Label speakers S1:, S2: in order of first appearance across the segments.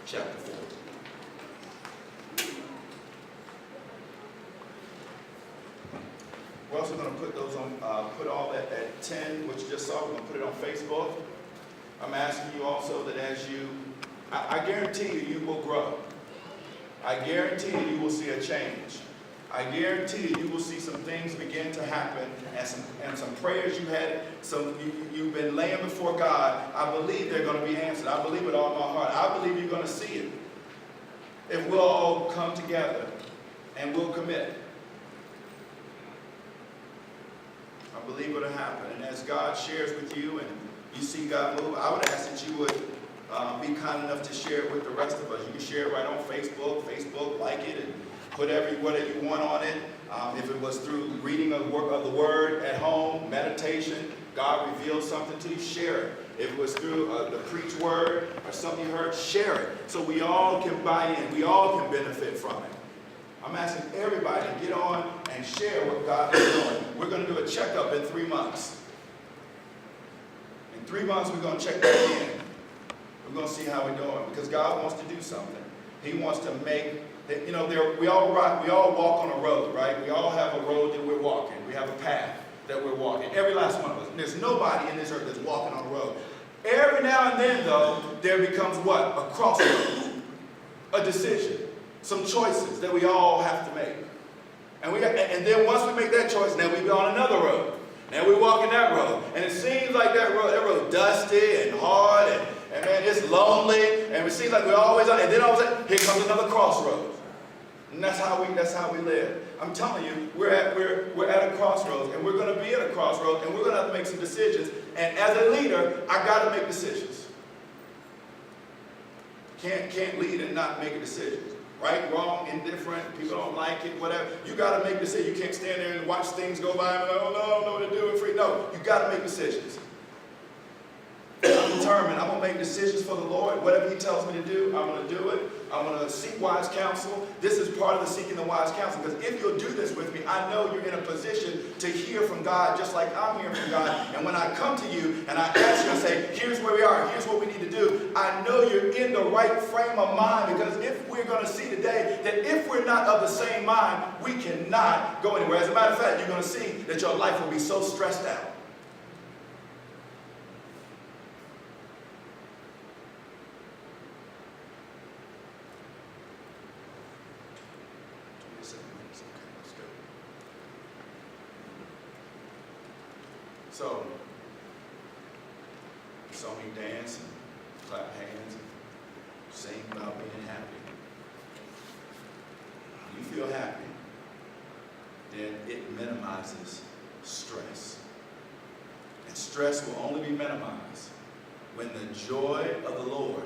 S1: chapter 4. We're also going to put those on, put all that at 10, which you just saw. We're going to put it on Facebook. I'm asking you also that as you, I guarantee you, you will grow. I guarantee you, you will see a change. I guarantee you, you will see some things begin to happen, and some prayers you had, you've been laying before God. I believe they're going to be answered. I believe with all my heart. I believe you're going to see it. If we'll all come together and we'll commit. I believe it'll happen. And as God shares with you and you see God move, I would ask that you would be kind enough to share it with the rest of us. You can share it right on Facebook, like it, and put whatever you want on it. If it was through reading of the Word at home, meditation, God revealed something to you, share it. If it was through the preached word or something you heard, share it. So we all can buy in. We all can benefit from it. I'm asking everybody to get on and share what God is doing. We're going to do a checkup in 3 months. In 3 months, we're going to check back in. We're going to see how we're doing, because God wants to do something. He wants to make, we all walk on a road, right? We all have a road that we're walking. We have a path that we're walking. Every last one of us. And there's nobody in this earth that's walking on a road. Every now and then, though, there becomes what? A crossroads. A decision. Some choices that we all have to make. And then once we make that choice, then we go on another road. And we walk in that road. And it seems like that road dusty and hard, and man, it's lonely, and it seems like we're always on, and then all of a sudden, here comes another crossroads. And that's how we live. I'm telling you, we're at a crossroads, and we're going to be at a crossroads, and we're going to have to make some decisions. And as a leader, I got to make decisions. Can't lead and not make decisions. Right, wrong, indifferent, people don't like it, whatever. You got to make decisions. You can't stand there and watch things go by and go, oh, no, I don't know what to do. Free. No, you got to make decisions. I'm determined. I'm going to make decisions for the Lord. Whatever He tells me to do, I'm going to do it. I'm going to seek wise counsel. This is part of the seeking the wise counsel, because if you'll do this with me, I know you're in a position to hear from God just like I'm hearing from God. And when I come to you and I ask you and say, here's where we are, here's what we need to do, I know you're in the right frame of mind, because if we're going to see today that if we're not of the same mind, we cannot go anywhere. As a matter of fact, you're going to see that your life will be so stressed out. So, you saw me dance and clap hands and sing about being happy. When you feel happy, then it minimizes stress. And stress will only be minimized when the joy of the Lord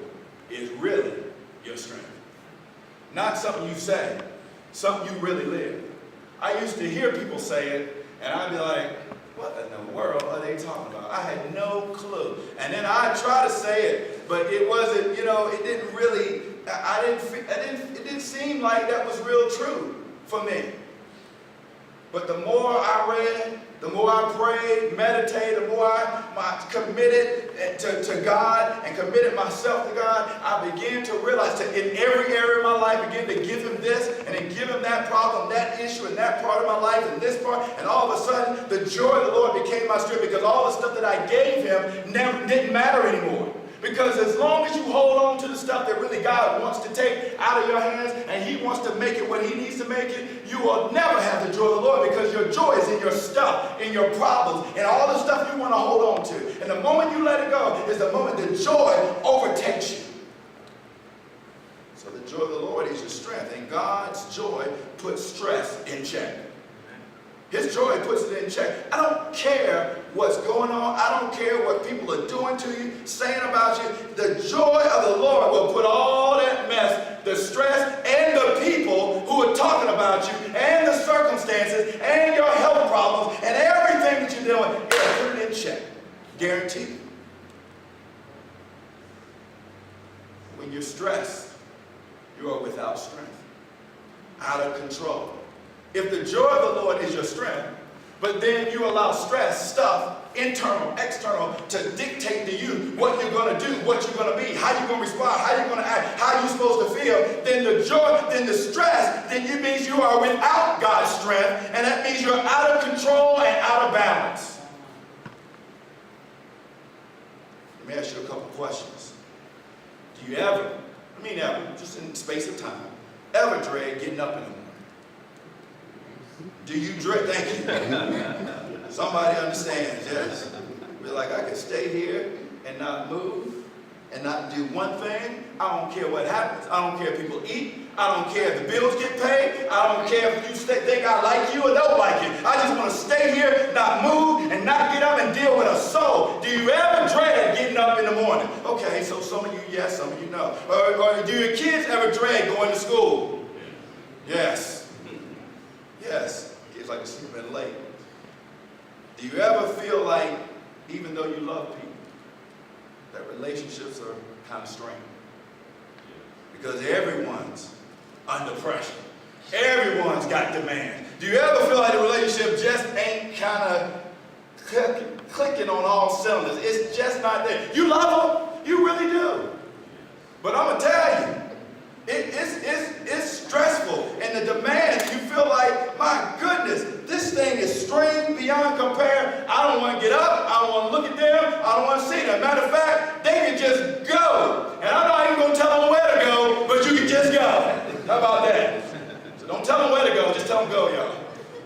S1: is really your strength. Not something you say, something you really live. I used to hear people say it, and I'd be like, what in the world are they talking about? I had no clue. And then I tried to say it, but it wasn't, it didn't really, it didn't seem like that was real true for me. But the more I read, the more I prayed, meditated, the more I committed to God and committed myself to God, I began to realize that in every area of my life, begin to give Him this and then give Him that problem, that issue, and that part of my life, and this part, and all of a sudden, the joy of the Lord became my strength, because all the stuff that I gave Him didn't matter anymore. Because as long as you hold on to the stuff that really God wants to take out of your hands, and He wants to make it what He needs to make it, you will never have the joy of the Lord, because your joy is in your stuff, in your problems, and all the stuff you want to hold on to. And the moment you let it go is the moment the joy overtakes you. So the joy of the Lord is your strength, and God's joy puts stress in check. His joy puts it in check. I don't care what's going on. I don't care what people are doing to you, saying about you. The joy of the Lord will put all that mess, the stress, and the people who are talking about you, and the circumstances, and your health problems, and everything that you're doing, it'll put it in check. Guaranteed. When you're stressed, you are without strength, out of control. If the joy of the Lord is your strength, but then you allow stress, stuff, internal, external, to dictate to you what you're going to do, what you're going to be, how you're going to respond, how you're going to act, how you're supposed to feel, then the joy, then the stress, then it means you are without God's strength, and that means you're out of control and out of balance. Let me ask you a couple questions. Do you ever, just in the space of time, ever dread getting up in the morning? Do you dread, thank you. Somebody understands, yes. Be like, I could stay here and not move and not do one thing. I don't care what happens. I don't care if people eat. I don't care if the bills get paid. I don't care if you think I like you or don't like you. I just want to stay here, not move, and not get up and deal with a soul. Do you ever dread getting up in the morning? Okay, so some of you yes, some of you no. Or do your kids ever dread going to school? Yes. Yes. Kids like to sleep in late. Do you ever feel like, even though you love people, that relationships are kind of strained? Because everyone's under pressure. Everyone's got demands. Do you ever feel like the relationship just ain't kind of clicking on all cylinders? It's just not there. You love them, you really do. But I'm going to tell you, it's stressful. And the demands, you feel like, my goodness, this thing is strained beyond compare. I don't want to get up. I don't want to look at them. I don't want to see them. Matter of fact, they can just go. And I'm not even going to tell them where to go, but you can just go. How about that? So don't tell them where to go. Just tell them go, y'all.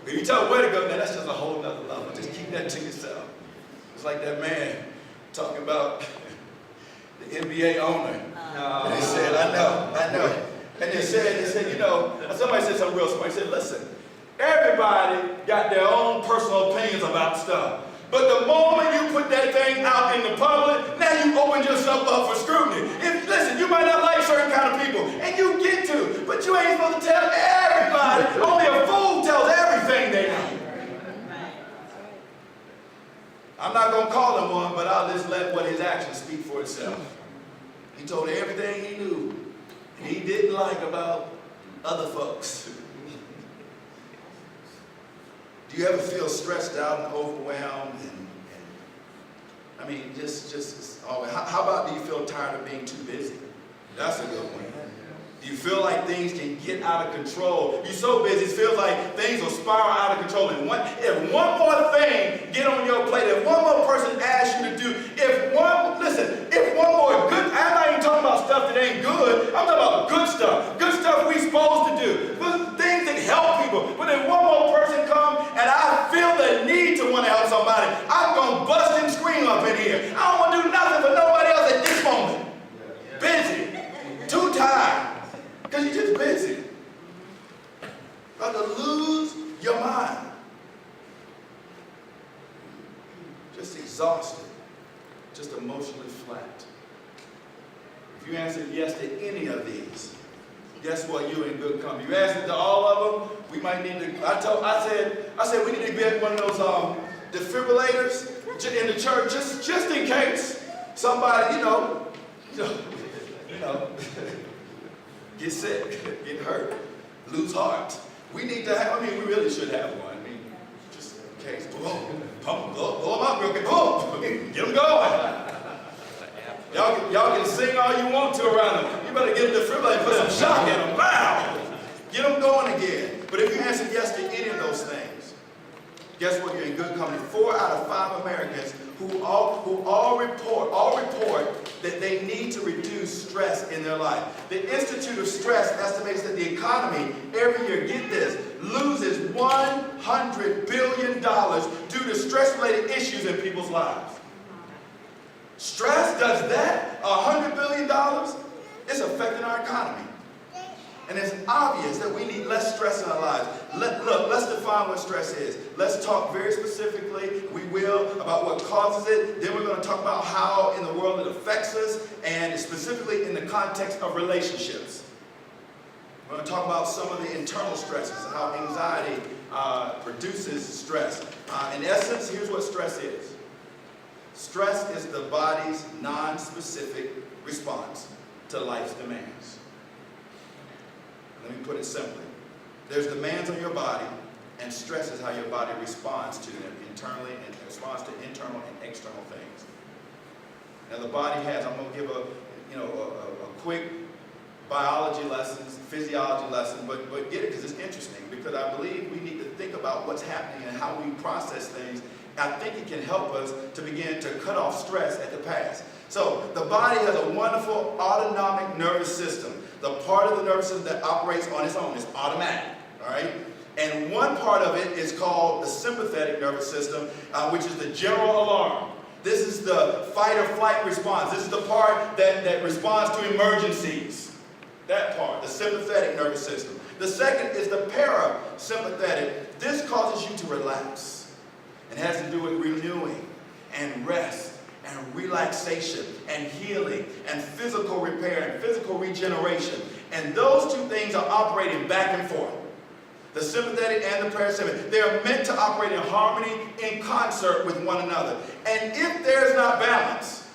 S1: If you tell them where to go, then that's just a whole nother level. Just keep that to yourself. It's like that man talking about the NBA owner. And he said, I know. And they said, you know, somebody said something real smart. He said, listen, everybody got their own personal opinions about stuff. But the moment you put that thing out in the public, now you open yourself up for scrutiny. Listen, you might not like certain kind of people, and you get to, but you ain't supposed to tell everybody. Only a fool tells everything they know. I'm not going to call him one, but I'll just let what his actions speak for itself. He told everything he knew, and he didn't like about other folks. Do you ever feel stressed out and overwhelmed? I mean, just always. How about, do you feel tired of being too busy? That's a good one. Do you feel like things can get out of control? You're so busy, it feels like things will spiral out of control. And if one more thing get on your plate, if one more person asks you to do, if one more good, I'm not even talking about stuff that ain't good. I'm talking about good stuff we supposed to do, things that help people. But if one more person comes and I feel the need to want to help somebody, I'm going to bust and scream up in here. I don't want to do nothing for nobody else at this moment. Busy. Too tired. Because you're just busy. About to lose your mind. Just exhausted. Just emotionally flat. If you answered yes to any of these, guess what? You're in good company. You answered to all of them, we might need to, I said we need to get one of those defibrillators in the church just in case somebody, you know, get sick, get hurt, lose heart. We need to have, we really should have one. Just in case. Boom, pump, blow them up real quick. Boom, get them going. Y'all can sing all you want to around them. You better get a defibrillator and put some shock in them. Wow! Get them going again. But if you answer yes to any of those things, guess what? You're in good company. 4 out of 5 Americans who all report that they need to reduce stress in their life. The Institute of Stress estimates that the economy every year, get this, loses $100 billion due to stress-related issues in people's lives. Stress does that? $100 billion? It's affecting our economy. And it's obvious that we need less stress in our lives. Let's define what stress is. Let's talk very specifically, we will, about what causes it. Then we're going to talk about how in the world it affects us, and specifically in the context of relationships. We're going to talk about some of the internal stresses, how anxiety produces stress. In essence, here's what stress is. Stress is the body's non-specific response to life's demands. Let me put it simply. There's demands on your body, And stress is how your body responds to them internally, and responds to internal and external things. Now the body has, I'm going to give a quick biology lessons, physiology lesson, but get it because it's interesting, because I believe we need to think about what's happening and how we process things. I think it can help us to begin to cut off stress at the pass. So the body has a wonderful autonomic nervous system. The part of the nervous system that operates on its own is automatic, all right? And one part of it is called the sympathetic nervous system, which is the general alarm. This is the fight or flight response. This is the part that responds to emergencies. That part, the sympathetic nervous system. The second is the parasympathetic. This causes you to relax and has to do with renewing and rest and relaxation and healing and physical repair and physical regeneration. And those two things are operating back and forth. The sympathetic and the parasympathetic. They're meant to operate in harmony, in concert with one another. And if there's not balance,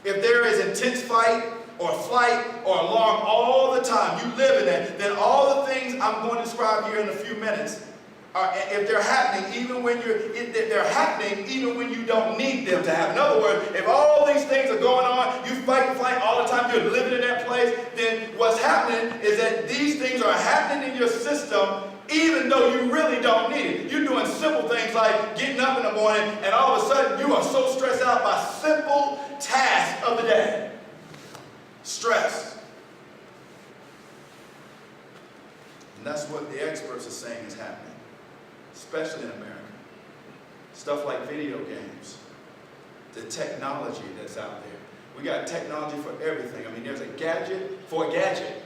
S1: if there is intense fight or flight or alarm all the time, you live in it, then all the things I'm going to describe here in a few minutes, if they're happening even when they're happening even when you don't need them to happen. In other words, if all these things are going on, you fight and flight all the time, you're living in that place, then what's happening is that these things are happening in your system even though you really don't need it. You're doing simple things like getting up in the morning, and all of a sudden you are so stressed out by simple tasks of the day. Stress. And that's what the experts are saying is happening, especially in America. Stuff like video games, the technology that's out there. We got technology for everything. I mean, there's a gadget for a gadget.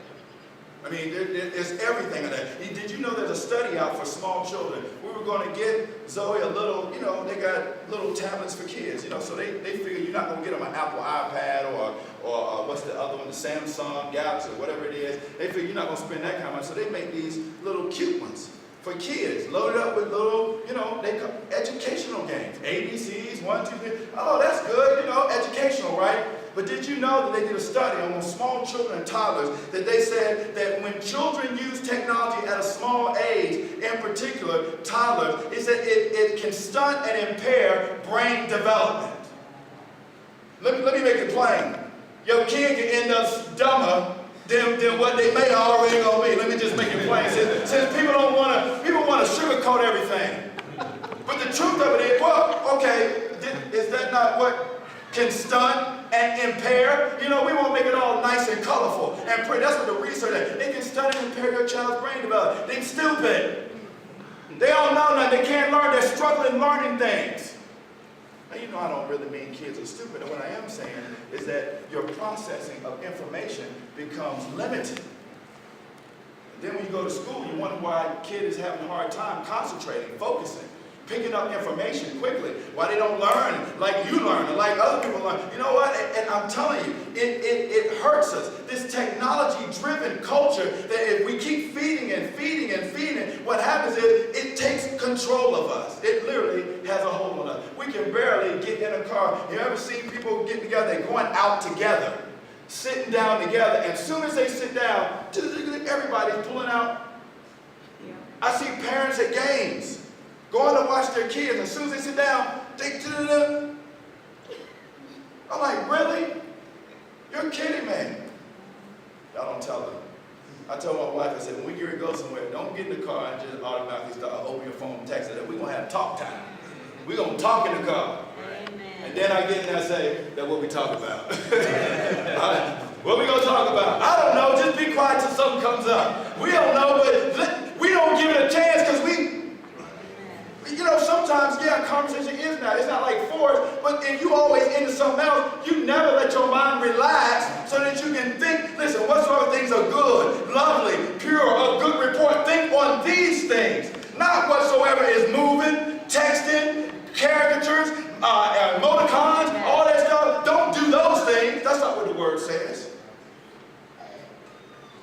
S1: I mean, there's everything in that. Did you know there's a study out for small children? We were going to get Zoe a little, they got little tablets for kids, so they figure you're not going to get them an Apple iPad or what's the other one, the Samsung Galaxy or whatever it is. They figure you're not going to spend that kind of money, so they make these little cute ones for kids, loaded up with little, they call educational games, ABCs, 1, 2, 3. Oh, that's good, educational, right? But did you know that they did a study on small children and toddlers that they said that when children use technology at a small age, in particular toddlers, is that it can stunt and impair brain development. Let me make it plain. Your kid can end up dumber than what they may already gonna be. Let me just make it plain. Since people want to sugarcoat everything. But the truth of it is, well, okay, is that not what can stunt and impair? We want to make it all nice and colorful and pretty. That's what the research is. It can stunt and impair your child's brain development. They're stupid. They don't know nothing. They can't learn. They're struggling learning things. Now, I don't really mean kids are stupid. And what I am saying is that your processing of information becomes limited. Then when you go to school, you wonder why a kid is having a hard time concentrating, focusing, picking up information quickly, why they don't learn like you learn and like other people learn. You know what? And I'm telling you, it hurts us. This technology-driven culture that if we keep feeding and feeding and feeding, what happens is it takes control of us. It literally has a hold on us. We can barely get in a car. You ever seen people get together? They're going out together, sitting down together, and as soon as they sit down, everybody's pulling out. I see parents at games going to watch their kids, and as soon as they sit down, I'm like, really? You're kidding me. Y'all don't tell them. I told my wife, I said, when we get ready to go somewhere, don't get in the car and just automatically start open your phone and text it. We're going to have talk time. We're going to talk in the car. Amen. And then I get in there and say, that's what we talk about. What we going to talk about? I don't know. Just be quiet till something comes up. We don't know, but we don't give it a chance because sometimes, conversation is not. It's not like forced, but if you always into something else, you never let your mind relax so that you can think, listen, whatsoever things are good, lovely, pure, of good report, think on these things. Not whatsoever is moving, texting, caricatures, emoticons, all that stuff. Don't do those things. That's not what the word says.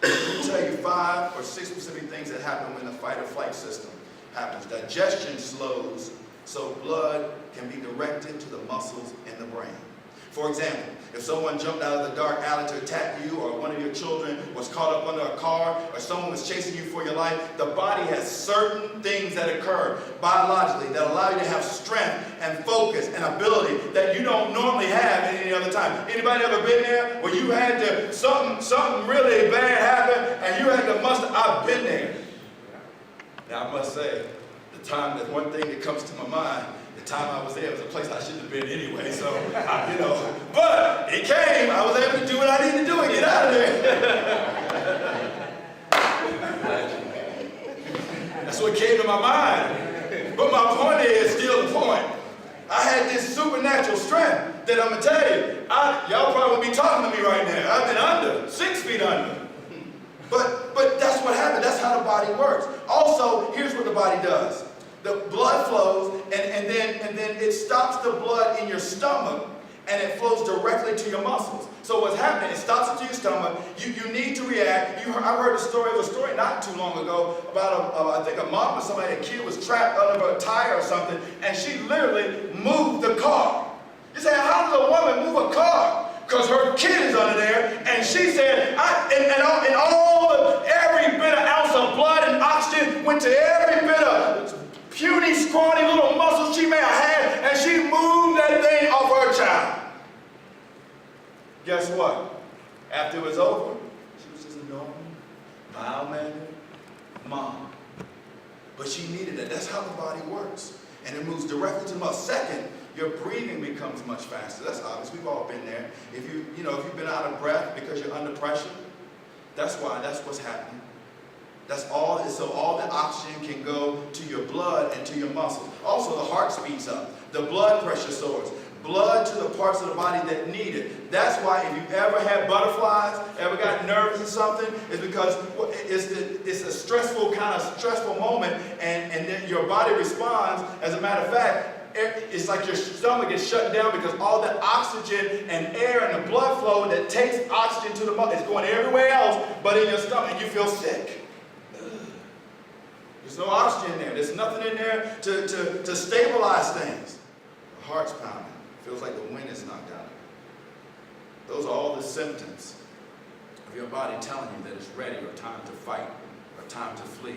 S1: I'll tell you 5 or 6 specific things that happen when the fight or flight system happens. Digestion slows so blood can be directed to the muscles in the brain. For example, if someone jumped out of the dark alley to attack you, or one of your children was caught up under a car, or someone was chasing you for your life, the body has certain things that occur biologically that allow you to have strength and focus and ability that you don't normally have at any other time. Anybody ever been there where you had to, something really bad happened and you had to muster? I've been there. Now I must say, the one thing that comes to my mind, the time I was there was a place I shouldn't have been anyway, so, but it came, I was able to do what I needed to do and get out of there. That's what came to my mind. But my point is still the point. I had this supernatural strength that I'm going to tell you, y'all probably would be talking to me right now. I've been under, 6 feet under. But that's what happened. That's how the body works. Also, here's what the body does. The blood flows, and then it stops the blood in your stomach, and it flows directly to your muscles. So what's happening, it stops it to your stomach. You need to react. I heard a story not too long ago about, I think a mom or somebody, a kid was trapped under a tire or something, and she literally moved the car. You say, how does a woman move a car? Because her kid is under there, and she said, every bit of ounce of blood and oxygen went to every bit of puny, scrawny little muscles she may have had, and she moved that thing off her child. Guess what? After it was over, she was just a normal, mild-mannered mom. But she needed it. That's how the body works. And it moves directly to the muscle. Second, your breathing becomes much faster. That's obvious. We've all been there. If you've been out of breath because you're under pressure, that's why. That's what's happening. That's all. So all the oxygen can go to your blood and to your muscles. Also, the heart speeds up. The blood pressure soars. Blood to the parts of the body that need it. That's why if you've ever had butterflies, ever got nervous or something, it's because it's a stressful moment, and then your body responds. As a matter of fact, it's like your stomach is shut down because all the oxygen and air and the blood flow that takes oxygen to the muscle is going everywhere else but in your stomach, and you feel sick. There's no oxygen there. There's nothing in there to stabilize things. The heart's pounding. It feels like the wind is knocked out. Those are all the symptoms of your body telling you that it's ready, or time to fight, or time to flee.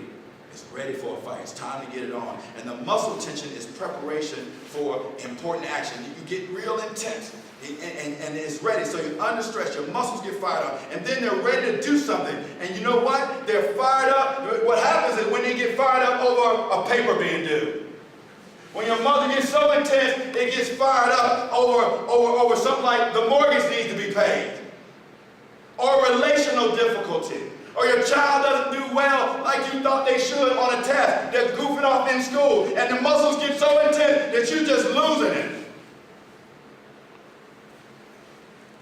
S1: It's ready for a fight. It's time to get it on. And the muscle tension is preparation for important action. You get real intense, and it's ready. So you're under stress. Your muscles get fired up. And then they're ready to do something. And you know what? They're fired up. What happens is when they get fired up over a paper being due. When your mother gets so intense, it gets fired up over something like the mortgage needs to be paid. Or relational difficulty. Or your child doesn't do well like you thought they should on a test. They're goofing off in school, and the muscles get so intense that you're just losing it.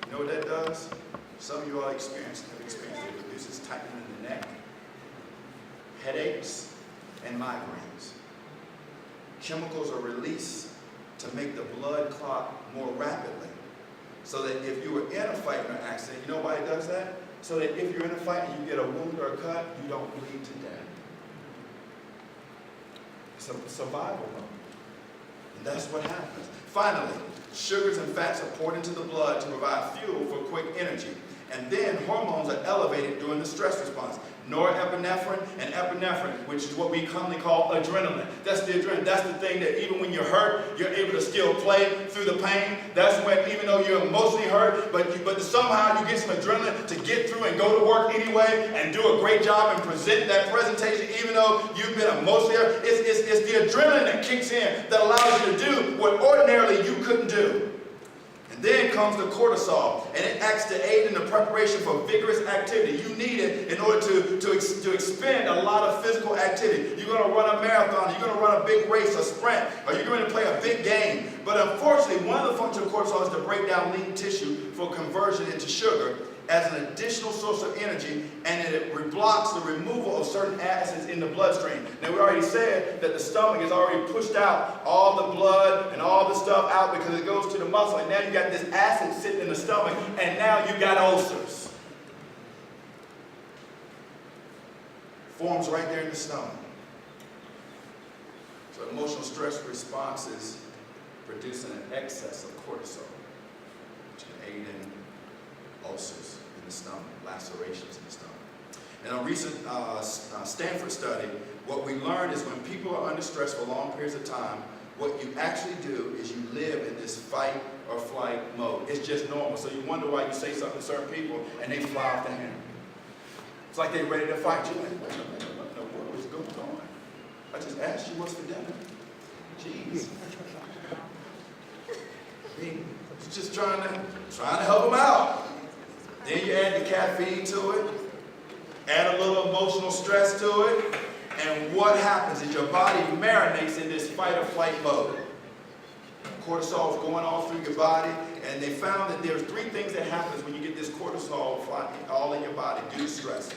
S1: You know what that does? Some of you all have experienced it. It produces tightening in the neck, headaches, and migraines. Chemicals are released to make the blood clot more rapidly. So that if you were in a fight or an accident, you know why it does that? So that if you're in a fight and you get a wound or a cut, you don't bleed to death. It's a survival mode. And that's what happens. Finally, sugars and fats are poured into the blood to provide fuel for quick energy. And then hormones are elevated during the stress response. Norepinephrine and epinephrine, which is what we commonly call adrenaline. That's the adrenaline. That's the thing that even when you're hurt, you're able to still play through the pain. That's when, even though you're emotionally hurt, but somehow you get some adrenaline to get through and go to work anyway and do a great job and present that presentation, even though you've been emotionally hurt. It's the adrenaline that kicks in that allows you to do what ordinarily you couldn't do. Then comes the cortisol, and it acts to aid in the preparation for vigorous activity. You need it in order to expend a lot of physical activity. You're going to run a marathon, you're going to run a big race, a sprint, or you're going to play a big game. But unfortunately, one of the functions of cortisol is to break down lean tissue for conversion into sugar as an additional source of energy, and it blocks the removal of certain acids in the bloodstream. Now, we already said that the stomach has already pushed out all the blood and all the stuff out because it goes to the muscle, and now you got this acid sitting in the stomach, and now you got ulcers. Forms right there in the stomach. So emotional stress responses producing an excess of cortisol. lacerations in the stomach. In a recent Stanford study, what we learned is when people are under stress for long periods of time, what you actually do is you live in this fight or flight mode. It's just normal. So you wonder why you say something to certain people and they fly off the handle. It's like they're ready to fight you. Like, wait a minute, what in the world is going on? I just asked you what's for dinner. Jeez. Just trying to help them out. Then you add the caffeine to it, add a little emotional stress to it, and what happens is your body marinates in this fight or flight mode. Cortisol is going all through your body, and they found that there's 3 things that happens when you get this cortisol all in your body due to stress.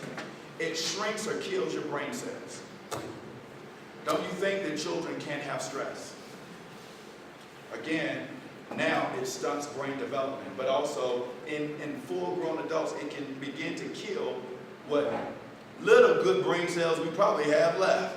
S1: It shrinks or kills your brain cells. Don't you think that children can't have stress? Again, now it stunts brain development, but also in full-grown adults, it can begin to kill what little good brain cells we probably have left.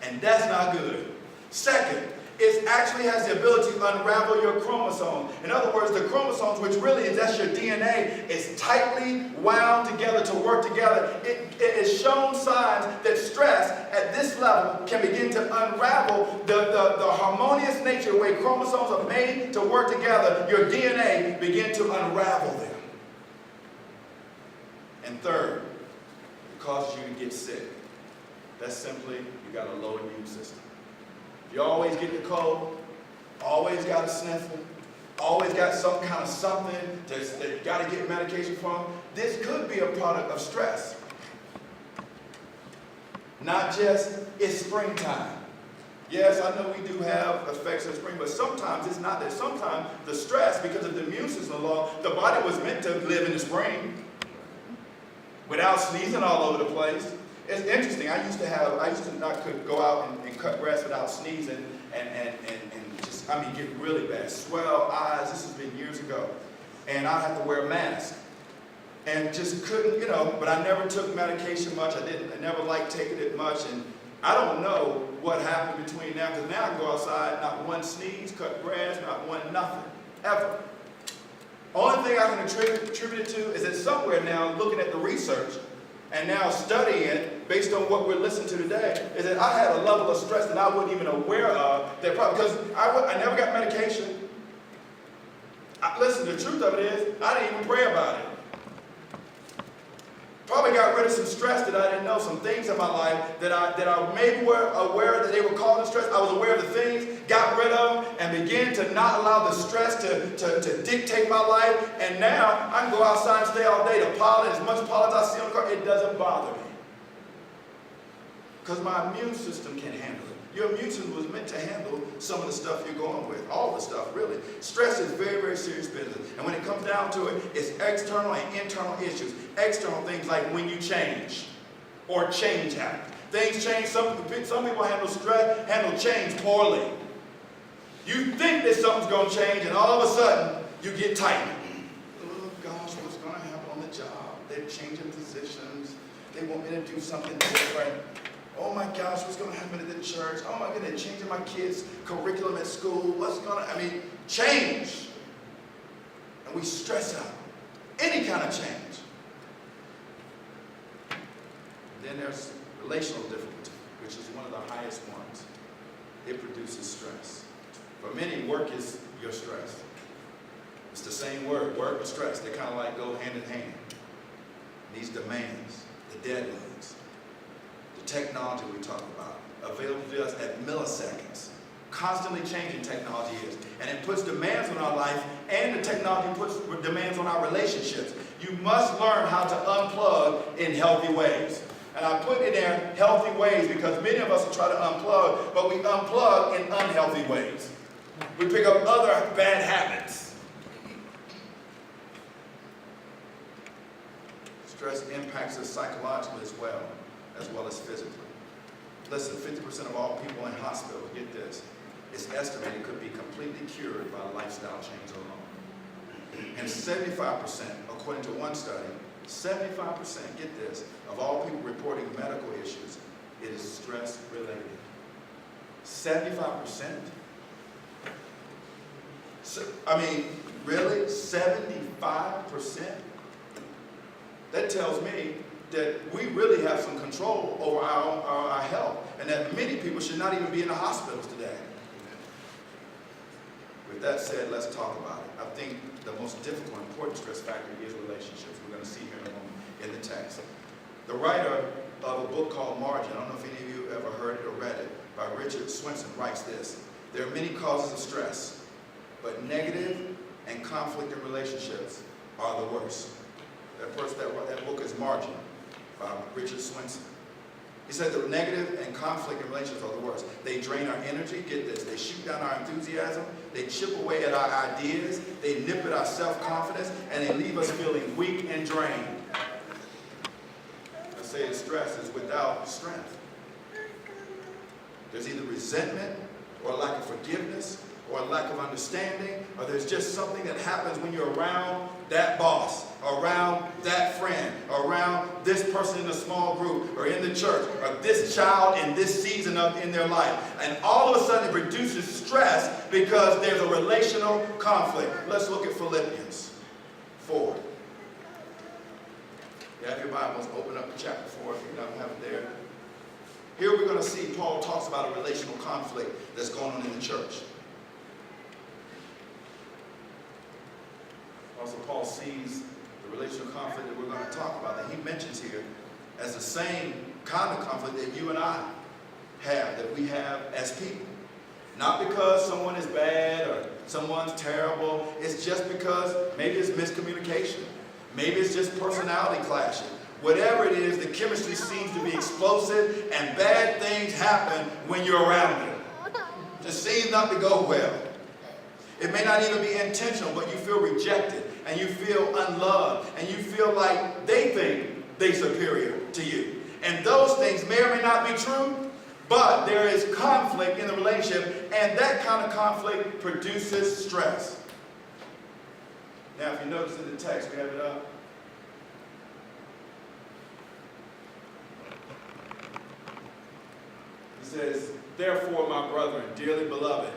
S1: And that's not good. Second, it actually has the ability to unravel your chromosomes. In other words, the chromosomes, which really is, that's your DNA, is tightly wound together to work together. It has shown signs that stress at this level can begin to unravel the harmonious nature, the way chromosomes are made to work together. Your DNA begin to unravel them. And third, it causes you to get sick. That's simply, you got a low immune system. You always get the cold, always got a sniffle, always got some kind of something that you got to get medication from. This could be a product of stress. Not just, it's springtime. Yes, I know we do have effects of spring, but sometimes it's not that. Sometimes the stress, because of the immune system law, the body was meant to live in the spring without sneezing all over the place. It's interesting. I used to not could go out and cut grass without sneezing and just, get really bad. Swell, eyes, this has been years ago. And I had to wear a mask. And just couldn't, but I never took medication much. I never liked taking it much. And I don't know what happened between now, because now I can go outside, not one sneeze, cut grass, not one nothing, ever. Only thing I can attribute it to is that somewhere now, looking at the research, and now studying it based on what we're listening to today, is that I had a level of stress that I wasn't even aware of. That probably, because I never got medication. Listen, the truth of it is, I didn't even pray about it. Probably got rid of some stress that I didn't know, some things in my life that I maybe were aware that they were causing stress. I was aware of the things, got rid of them, and began to not allow the stress to dictate my life. And now I can go outside and stay all day. The pollen, as much pollen as I see on the car, it doesn't bother me. Because my immune system can handle it. Your immune system was meant to handle some of the stuff you're going with. All the stuff, really. Stress is very, very serious business. And when it comes down to it, it's external and internal issues. External things like when you change or change happens. Things change. Some people handle change poorly. You think that something's going to change, and all of a sudden, you get tight. Oh, gosh, what's going to happen on the job? They're changing positions. They want me to do something different. Oh my gosh, what's going to happen at the church? Oh my goodness, they're changing my kids' curriculum at school. What's going to, change. And we stress out. Any kind of change. Then there's relational difficulty, which is one of the highest ones. It produces stress. For many, work is your stress. It's the same word, work and stress. They kind of like go hand in hand. These demands, the deadlines, the technology we talk about, available to us at milliseconds. Constantly changing technology is. And it puts demands on our life, and the technology puts demands on our relationships. You must learn how to unplug in healthy ways. And I put in there healthy ways because many of us will try to unplug, but we unplug in unhealthy ways. We pick up other bad habits. Stress impacts us psychologically as well as physically. Listen, 50% of all people in hospitals, get this, it's estimated could be completely cured by lifestyle change alone. And 75%, according to one study, 75%, get this, of all people reporting medical issues, it is stress related. 75%? So, really? 75%? that tells me that we really have some control over our health, and that many people should not even be in the hospitals today. With that said, let's talk about it. I think the most difficult, important stress factor is relationships. We're going to see here in a moment in the text. The writer of a book called Margin, I don't know if any of you ever heard it or read it, by Richard Swenson, writes this: there are many causes of stress, but negative and conflict in relationships are the worst. That book is Margin by Richard Swenson. He said the negative and conflict in relationships are the worst. They drain our energy, get this, they shoot down our enthusiasm, they chip away at our ideas, they nip at our self-confidence, and they leave us feeling weak and drained. I say stress is without strength. There's either resentment or a lack of forgiveness or a lack of understanding, or there's just something that happens when you're around that boss, around that friend, around this person in a small group, or in the church, or this child in this season in their life. And all of a sudden it produces stress because there's a relational conflict. Let's look at Philippians 4. You have your Bibles, open up to chapter 4 if you don't have it there. Here we're going to see Paul talks about a relational conflict that's going on in the church. Also, Paul sees the relational conflict that we're going to talk about, that he mentions here, as the same kind of conflict that you and I have, that we have as people. Not because someone is bad or someone's terrible. It's just because maybe it's miscommunication. Maybe it's just personality clashing. Whatever it is, the chemistry seems to be explosive, and bad things happen when you're around it. It seems not to go well. It may not even be intentional, but you feel rejected, and you feel unloved, and you feel like they think they're superior to you. And those things may or may not be true, but there is conflict in the relationship, and that kind of conflict produces stress. Now, if you notice in the text, we have it up. It says, therefore, my brethren, dearly beloved,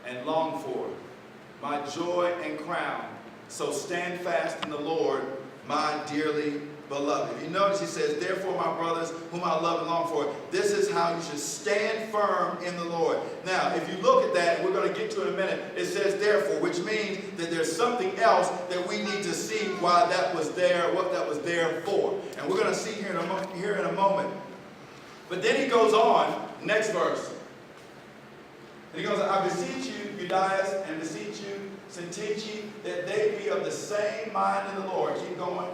S1: and longed for, my joy and crown, so stand fast in the Lord, my dearly beloved. If you notice, he says, therefore, my brothers, whom I love and long for, this is how you should stand firm in the Lord. Now, if you look at that, and we're going to get to it in a minute, it says therefore, which means that there's something else that we need to see why that was there, what that was there for. And we're going to see here in a moment. But then he goes on, next verse. And he goes, I beseech you, Euodias, and beseech you, Syntyche, that they be of the same mind in the Lord. Keep going.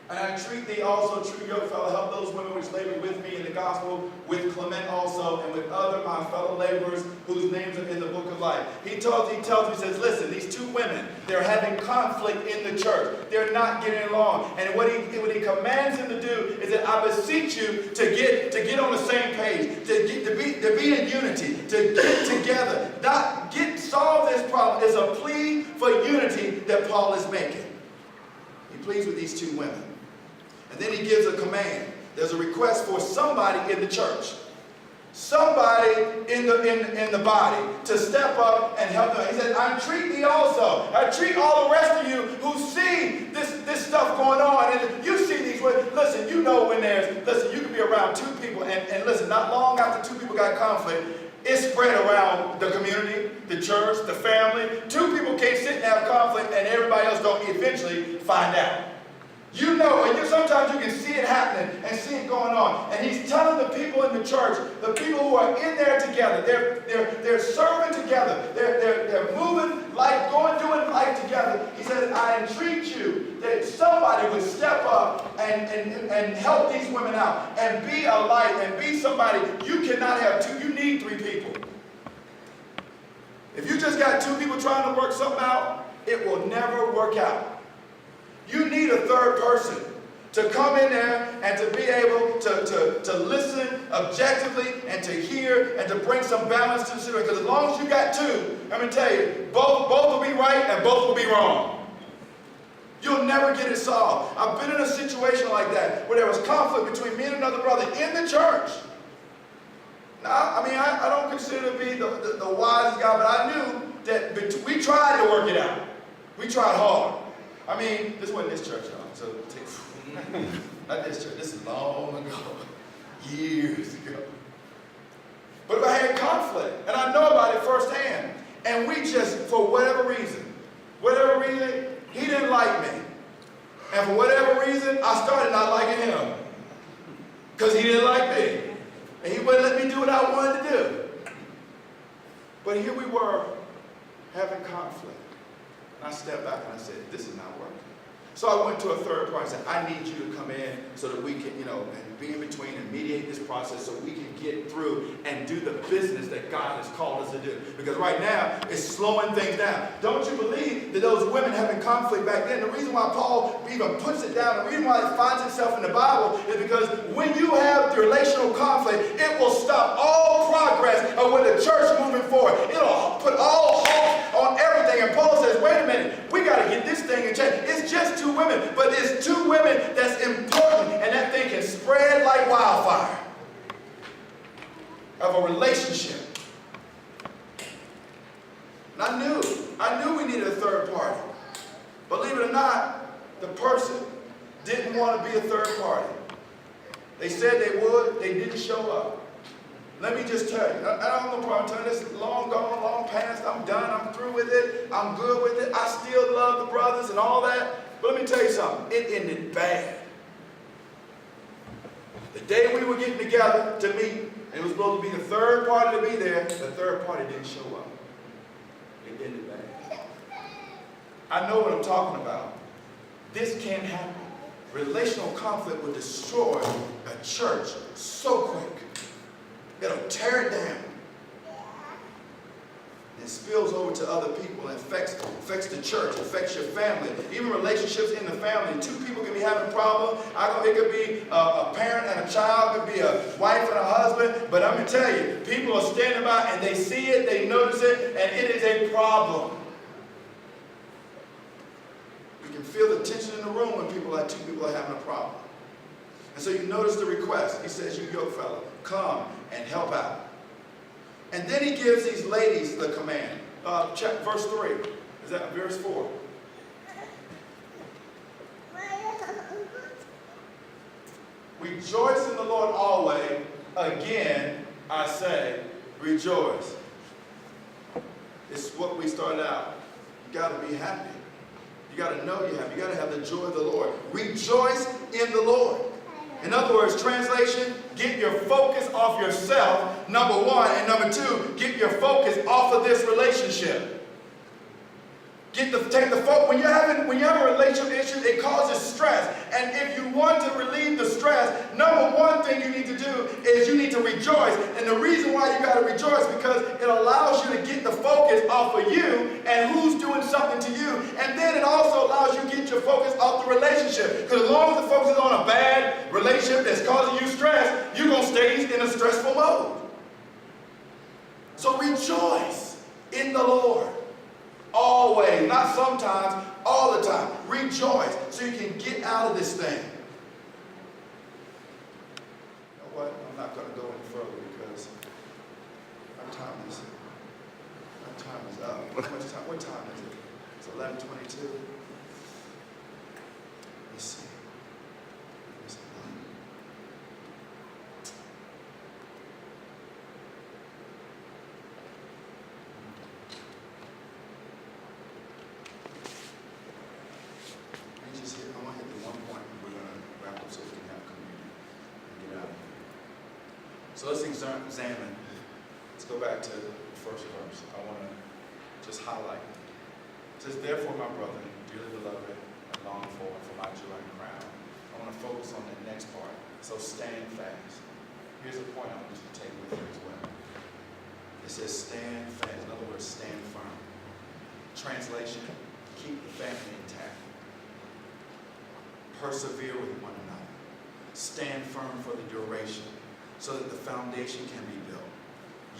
S1: And I entreat thee also, true yoke fellow, help those women which labor with me in the gospel, with Clement also, and with other my fellow laborers whose names are in the book of life. He tells me, he says, listen, these two women, they're having conflict in the church. They're not getting along. And what he commands them to do is that I beseech you to get on the same page, to be in unity, to get together, solve this problem. It's a plea for unity that Paul is making. He pleads with these two women. And then he gives a command. There's a request for somebody in the church, somebody in the body to step up and help them. He said, I entreat thee also. I entreat all the rest of you who see this stuff going on. And you see these ways. Listen, you know when you can be around two people. And listen, not long after two people got conflict, it spread around the community, the church, the family. Two people can't sit and have conflict and everybody else don't eventually find out. You know, and sometimes you can see it happening and see it going on. And he's telling the people in the church, the people who are in there together, they're serving together, they're moving life, doing life together. He says, I entreat you that somebody would step up and help these women out and be a light and be somebody. You cannot have two, you need three people. If you just got two people trying to work something out, it will never work out. You need a third person to come in there and to be able to listen objectively and to hear and to bring some balance to the situation. Because as long as you got two, let me tell you, both will be right and both will be wrong. You'll never get it solved. I've been in a situation like that where there was conflict between me and another brother in the church. Now, I mean, I don't consider to be the wisest guy, but I knew that we tried to work it out. We tried hard. I mean, this wasn't this church, y'all. So not this church. This is long ago, years ago. But if I had conflict, and I know about it firsthand, and we just, for whatever reason, he didn't like me. And for whatever reason, I started not liking him. Because he didn't like me. And he wouldn't let me do what I wanted to do. But here we were, having conflict. And I stepped back and I said, this is not working. So I went to a third party and said, I need you to come in so that we can, and be in between and mediate this process so we can get through and do the business that God has called us to do. Because right now, it's slowing things down. Don't you believe that those women having conflict back then, the reason why Paul even puts it down, the reason why it finds itself in the Bible is because when you have the relational conflict, it will stop all progress of when the church moving forward. It'll put all hope on everything. And Paul says, wait a minute, we got to get this thing in check. It's just two women, but it's two women that's important, and that thing can spread like wildfire of a relationship. And I knew we needed a third party. Believe it or not, the person didn't want to be a third party. They said they would, they didn't show up. Let me just tell you, I don't have no problem telling you this. Long gone, long past, I'm done, I'm through with it, I'm good with it, I still love the brothers and all that. But let me tell you something, it ended bad. The day we were getting together to meet, and it was supposed to be the third party to be there, the third party didn't show up. It ended bad. I know what I'm talking about. This can't happen. Relational conflict will destroy a church so quick. It'll tear it down. It spills over to other people and affects the church, affects your family. Even relationships in the family. Two people can be having a problem. It could be a parent and a child. It could be a wife and a husband. But I'm going to tell you, people are standing by and they see it, they notice it, and it is a problem. You can feel the tension in the room when two people are having a problem. And so you notice the request. He says, you yoke fellow, come and help out. And then he gives these ladies the command. Check verse 3. Is that verse 4? Rejoice in the Lord always. Again, I say, rejoice. It's what we started out. You got to be happy. You got to know you're happy. You got to have the joy of the Lord. Rejoice in the Lord. In other words, translation, get your focus off yourself, number one. And number two, get your focus off of this relationship. Take the focus. When you have a relationship issue, it causes stress. And if you want to relieve the stress, number one thing you need to do is you need to rejoice. And the reason why you got to rejoice is because it allows you to get the focus off of you and who's doing something to you. And then it also allows you to get your focus off the relationship. Because as long as the focus is on a bad relationship that's causing you stress, you're going to stay in a stressful mode. So rejoice in the Lord. Always, not sometimes, all the time. Rejoice so you can get out of this thing. You know what? I'm not going to go any further because our time is up. What time is it? It's 11:22. Let's see. So let's examine. Let's go back to the first verse. I want to just highlight. It says, therefore, my brother, dearly beloved, and long for my joy and crown. I want to focus on the next part. So stand fast. Here's a point I want you to take with you as well. It says stand fast. In other words, stand firm. Translation, keep the family intact. Persevere with one another. Stand firm for the duration, so that the foundation can be built.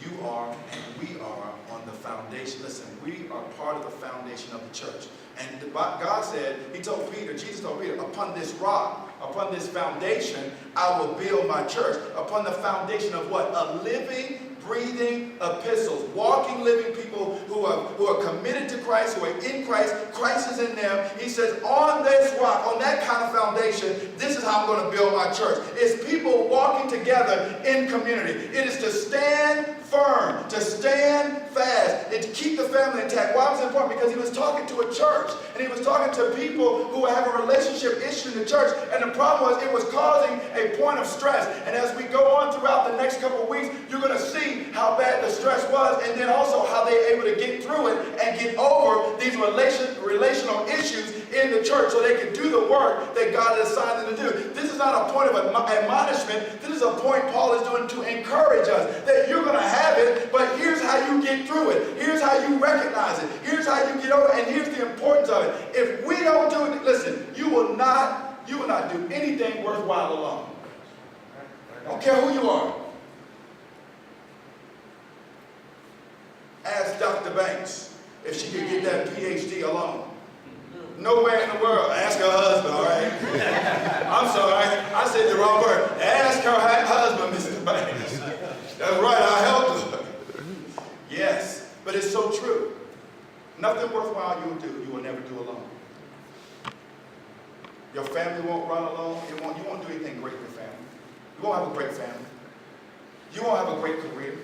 S1: You are and we are on the foundation. Listen, we are part of the foundation of the church. And God said, Jesus told Peter, upon this rock, upon this foundation, I will build my church. Upon the foundation of what? A living, breathing epistles, walking, living people who are committed to Christ, who are in Christ. Christ is in them. He says, on this rock, on that kind of foundation, this is how I'm going to build my church. It's people walking together in community. It is to stand firm, to stand fast, and to keep the family intact. Why was it important? Because he was talking to a church, and he was talking to people who have a relationship issue in the church, and the problem was it was causing a point of stress. And as we go on throughout the next couple of weeks, you're going to see how bad the stress was, and then also how they're able to get through it and get over these relational issues in the church so they can do the work that God has assigned them to do. This is not a point of admonishment. This is a point Paul is doing to encourage us that you're going to have it, but here's how you get through it. Here's how you recognize it. Here's how you get over it, and here's the importance of it. If we don't do it, listen, you will not do anything worthwhile alone. I don't care who you are. Ask Dr. Banks if she could get that PhD alone. Nowhere in the world. Ask her husband, all right? I'm sorry, I said the wrong word. Ask her husband, Mrs. Banks. That's right, I helped her. Yes, but it's so true. Nothing worthwhile you will do, you will never do alone. Your family won't run alone. You won't do anything great in your family. You won't have a great family. You won't have a great career.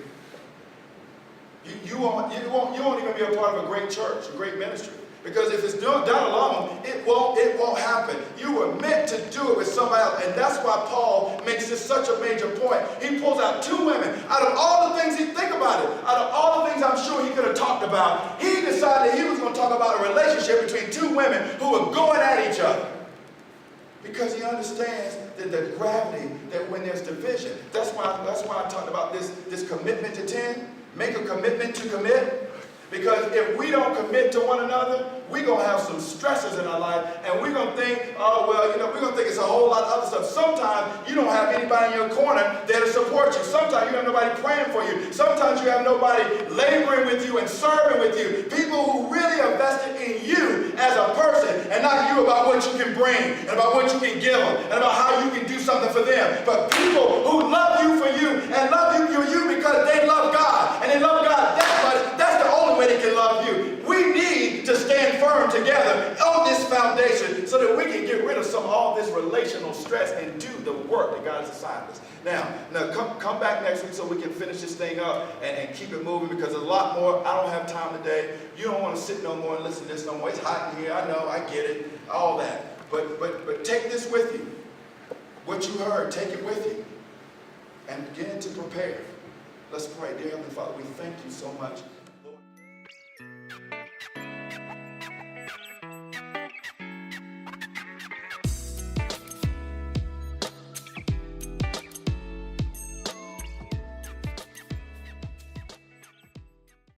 S1: You won't even be a part of a great church, a great ministry. Because if it's done alone, it won't happen. You were meant to do it with somebody else. And that's why Paul makes this such a major point. He pulls out two women. Out of all the things think about it, out of all the things I'm sure he could have talked about, he decided he was going to talk about a relationship between two women who were going at each other. Because he understands that the gravity, that when there's division, that's why I talked about this commitment to 10. Make a commitment to commit. Because if we don't commit to one another, we're going to have some stresses in our life, and we're going to think, oh, well, we're going to think it's a whole lot of other stuff. Sometimes you don't have anybody in your corner there to support you. Sometimes you have nobody praying for you. Sometimes you have nobody laboring with you and serving with you. People who really are vested in you as a person, and not you about what you can bring, and about what you can give them, and about how you can do something for them. But people who love you for you, and love you for you because they love God, and they love God that much. That's the only way they can love you. We need to stand firm together on this foundation so that we can get rid of all this relational stress and do the work that God has assigned us. Now come back next week so we can finish this thing up and keep it moving, because there's a lot more. I don't have time today. You don't want to sit no more and listen to this no more. It's hot in here. I know. I get it. All that. But take this with you. What you heard, take it with you. And begin to prepare. Let's pray. Dear Heavenly Father, we thank you so much